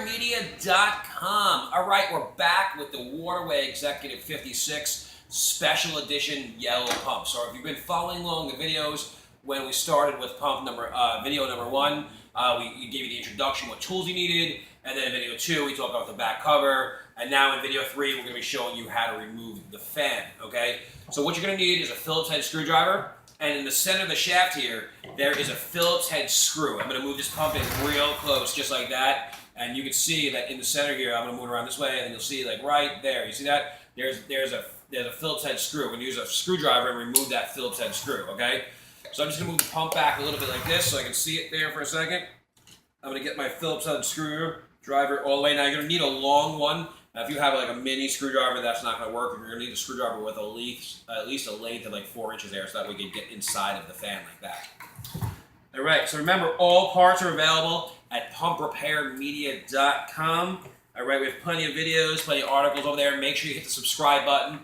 PumpRepairMedia.com. All right, we're back with the Waterway Executive 56 Special Edition Yellow Pump. So if you've been following along the videos, when we started with video number 1, we gave you the introduction, what tools you needed, and then in video 2, we talked about the back cover, and now in video 3, we're going to be showing you how to remove the fan, okay? So what you're going to need is a Phillips head screwdriver, and in the center of the shaft here, there is a Phillips head screw. I'm going to move this pump in real close, just like that, and you can see that in the center here, I'm going to move it around this way, and then you'll see like right there, you see that? There's a Phillips head screw. We're going to use a screwdriver and remove that Phillips head screw, okay? So I'm just going to move the pump back a little bit like this so I can see it there for a second. I'm going to get my Phillips head screwdriver all the way. Now you're going to need a long one. Now, if you have like a mini screwdriver, that's not going to work. You're going to need a screwdriver with at least a length of like 4 inches there so that we can get inside of the fan like that. All right, so remember, all parts are available at PumpRepairMedia.com. All right, we have plenty of videos, plenty of articles over there. Make sure you hit the subscribe button.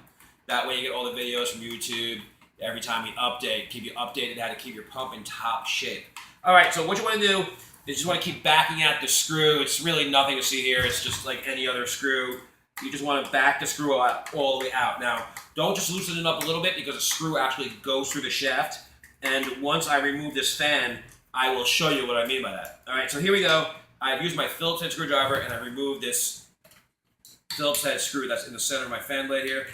That way you get all the videos from YouTube. Every time we update, keep you updated how to keep your pump in top shape. All right, so what you want to do is you just want to keep backing out the screw. It's really nothing to see here. It's just like any other screw. You just want to back the screw out, all the way out. Now, don't just loosen it up a little bit because the screw actually goes through the shaft. And once I remove this fan, I will show you what I mean by that. All right, so here we go. I've used my Phillips head screwdriver and I removed this Phillips head screw that's in the center of my fan blade here.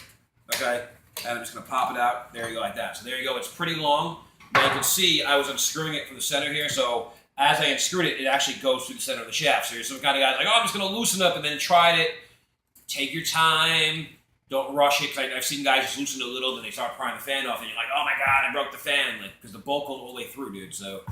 Okay. And I'm just going to pop it out. There you go, like that. So there you go. It's pretty long. Now you can see I was unscrewing it from the center here. So as I unscrewed it, it actually goes through the center of the shaft. So you're some kind of guy like, oh, I'm just going to loosen up and then tried it. Take your time. Don't rush it. Because I've seen guys just loosen it a little, then they start prying the fan off, and you're like, oh my God, I broke the fan. Like, because the bolt goes all the way through, dude. So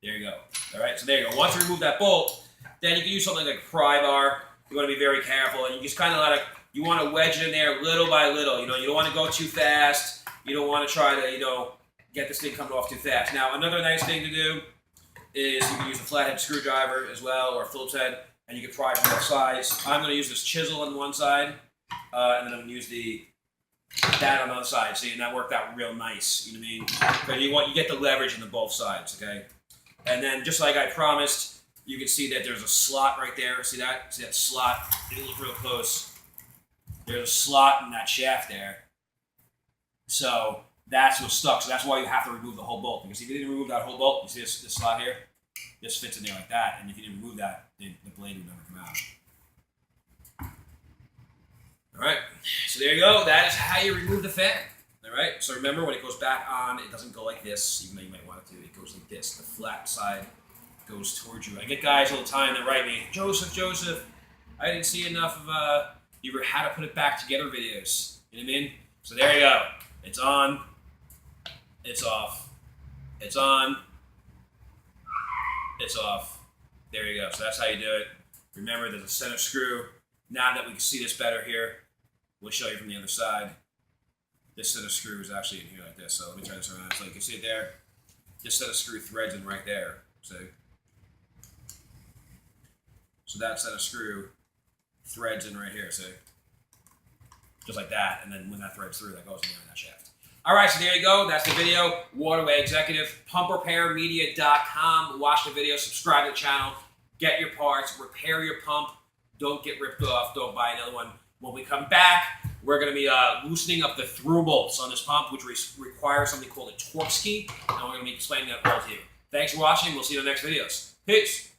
there you go. All right, so there you go. Once you remove that bolt, then you can use something like a pry bar. You want to be very careful. And you just kind of let it. You want to wedge it in there little by little. You know, you don't want to go too fast. You don't want to try to, get this thing coming off too fast. Now, another nice thing to do is you can use a flathead screwdriver as well, or a Phillips head, and you can pry from both sides. I'm going to use this chisel on one side, and then I'm going to use that on the other side. See, and that worked out real nice. You know what I mean? Because you get the leverage in the both sides, okay? And then, just like I promised, you can see that there's a slot right there. See that? See that slot? If you look real close. There's a slot in that shaft there. So that's what's stuck. So that's why you have to remove the whole bolt. Because if you didn't remove that whole bolt, you see this slot here? This fits in there like that. And if you didn't remove that, the blade would never come out. All right. So there you go. That is how you remove the fan. All right. So remember, when it goes back on, it doesn't go like this, even though you might want it to. It goes like this. The flat side goes towards you. I get guys all the time that write me, Joseph, I didn't see enough of your how to put it back together videos. You know what I mean? So there you go. It's on. It's off. It's on. It's off. There you go. So that's how you do it. Remember, there's a center screw. Now that we can see this better here, we'll show you from the other side. This center screw is actually in here like this. So let me turn this around so you can see it there. This set of screw threads in right there. So that set of screw threads in right here, see? Just like that, and then when that threads through, that goes in there in that shaft. All right, so there you go. That's the video. Waterway Executive, PumpRepairMedia.com. Watch the video, subscribe to the channel, get your parts, repair your pump. Don't get ripped off. Don't buy another one. When we come back, we're going to be loosening up the through bolts on this pump, which requires something called a Torx key, and we're going to be explaining that all to you. Thanks for watching. We'll see you in the next videos. Peace.